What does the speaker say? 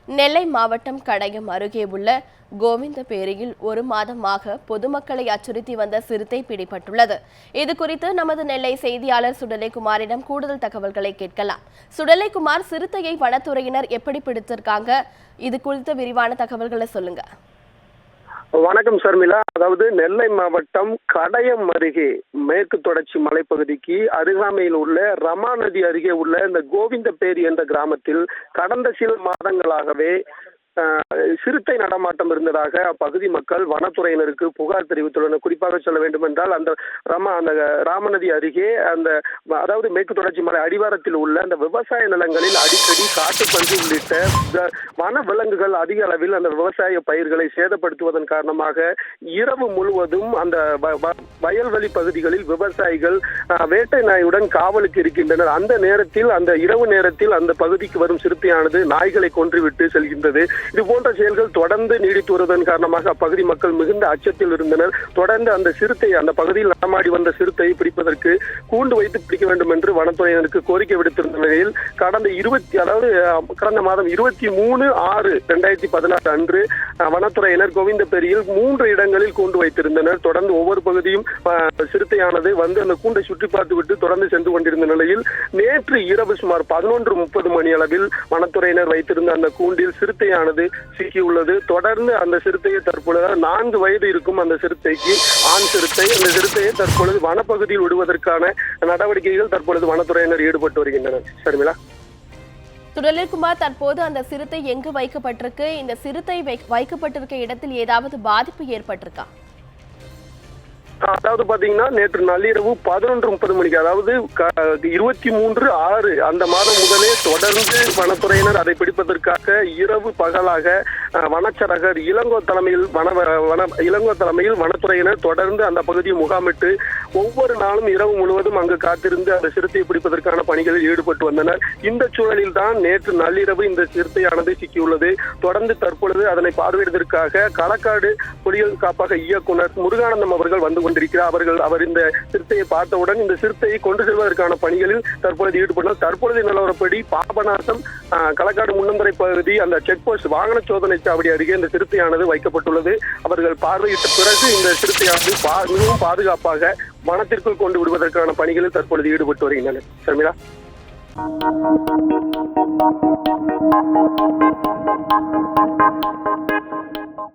நெல்லை மாவட்டம் கடையம் அருகே உள்ள கோவிந்தபேரியில் ஒரு மாதமாக பொதுமக்களை அச்சுறுத்தி வந்த சிறுத்தை பிடிபட்டுள்ளது. இதுகுறித்து நமது நெல்லை செய்தியாளர் சுடலைக்குமாரிடம் கூடுதல் தகவல்களை கேட்கலாம். சுடலைக்குமார், சிறுத்தையை வனத்துறையினர் எப்படி பிடித்திருக்காங்க? இது குறித்த விரிவான தகவல்களை சொல்லுங்க. வணக்கம் ஷர்மிளா. அதாவது நெல்லை மாவட்டம் கடையம் அருகே மேற்கு தொடர்ச்சி மலைப்பகுதிக்கு அருகாமையில் உள்ள ரமா நதி அருகே உள்ள இந்த கோவிந்தபேரி என்ற கிராமத்தில் கடந்த சில மாதங்களாகவே சிறுத்தை நடமாட்டம் இருந்ததாக அப்பகுதி மக்கள் வனத்துறையினருக்கு புகார் தெரிவித்துள்ளனர். குறிப்பாக சொல்ல வேண்டும் என்றால் அந்த ராமநதி அருகே அதாவது மேற்கு தொடர்ச்சி மலை அடிவாரத்தில் உள்ள அந்த விவசாய நிலங்களில் அடிக்கடி காட்டுப்பன்றி உள்ளிட்ட வன விலங்குகள் அதிக அளவில் அந்த விவசாய பயிர்களை சேதப்படுத்துவதன் காரணமாக இரவு முழுவதும் அந்த வயல்வெளி பகுதிகளில் விவசாயிகள் வேட்டை நாயுடன் காவலுக்கு இருக்கின்றனர். அந்த நேரத்தில் அந்த இரவு நேரத்தில் அந்த பகுதிக்கு வரும் சிறுத்தையானது நாய்களை கொன்றுவிட்டு செல்கின்றது. இது போன்ற செயல்கள் தொடர்ந்து நீடித்து வருவதன் காரணமாக அப்பகுதி மக்கள் மிகுந்த அச்சத்தில் இருந்தனர். தொடர்ந்து அந்த சிறுத்தையை, அந்த பகுதியில் நடமாடி வந்த சிறுத்தையை பிடிப்பதற்கு கூண்டு வைத்து பிடிக்க வேண்டும் என்று வனத்துறையினருக்கு கோரிக்கை விடுத்திருந்த நிலையில் கடந்த மாதம் 23/6/2016 அன்று வனத்துறையினர் கோவிந்தபேரியில் 3 இடங்களில் கூண்டு வைத்திருந்தனர். தொடர்ந்து ஒவ்வொரு பகுதியும் சிறுத்தையானது வந்து அந்த கூண்டை சுற்றி பார்த்துவிட்டு தொடர்ந்து சென்று கொண்டிருந்த நிலையில் நேற்று இரவு சுமார் 11:30 மணி அளவில் வனத்துறையினர் வைத்திருந்த அந்த கூண்டில் சிறுத்தையானது சிக்கியுள்ளது. தொடர்ந்து அந்த சிறுத்தையை தற்பொழுது 4 வயது இருக்கும் அந்த சிறுத்தைக்கு, ஆண் சிறுத்தை, அந்த சிறுத்தையை தற்பொழுது வனப்பகுதியில் விடுவதற்கான நடவடிக்கைகள் தற்பொழுது வனத்துறையினர் ஈடுபட்டு வருகின்றனர். ஷர்மிளா. சுடலைக்குமார், தற்போது அந்த சிறுத்தை எங்கு வைக்கப்பட்டிருக்கு? இந்த சிறுத்தை வைக்கப்பட்டிருக்க இடத்தில் ஏதாவது பாதிப்பு ஏற்பட்டிருக்கா? அதாவது பாத்தீங்கன்னா நேற்று நள்ளிரவு 11:30 மணிக்கு, அதாவது 23/6 அந்த மாதம் முதலே தொடர்ந்து வனத்துறையினர் அதை பிடிப்பதற்காக இரவு பகலாக வனச்சரகர் இளங்கோ தலைமையில் வனத்துறையினர் தொடர்ந்து அந்த பகுதியை முகாமிட்டு ஒவ்வொரு நாளும் இரவு முழுவதும் அங்கு காத்திருந்து அந்த சிறுத்தையை பிடிப்பதற்கான பணிகளில் ஈடுபட்டு வந்தனர். இந்த சூழலில் தான் நேற்று நள்ளிரவு இந்த சிறுத்தையானது சிக்கியுள்ளது. தொடர்ந்து தற்பொழுது அதனை பார்வையிடுவதற்காக களக்காடு புலிகள் காப்பக இயக்குனர் முருகானந்தம் அவர்கள் வந்து கொண்டிருக்கிறார். அவர் இந்த சிறுத்தையை பார்த்தவுடன் இந்த சிறுத்தையை கொண்டு செல்வதற்கான பணிகளில் தற்பொழுது ஈடுபட்டார். தற்பொழுது நிலவரப்படி பாபநாசம் களக்காடு முன்னந்தரை பகுதி அந்த செக் போஸ்ட் வாகன சோதனை சாவடி அருகே இந்த சிறுத்தையானது வைக்கப்பட்டுள்ளது. அவர்கள் பார்வையிட்ட பிறகு இந்த சிறுத்தையானது மிகவும் பாதுகாப்பாக வனத்திற்குள் கொண்டு விடுவதற்கான பணிகளில் தற்பொழுது ஈடுபட்டு வருகின்றனர். ஷர்மிளா.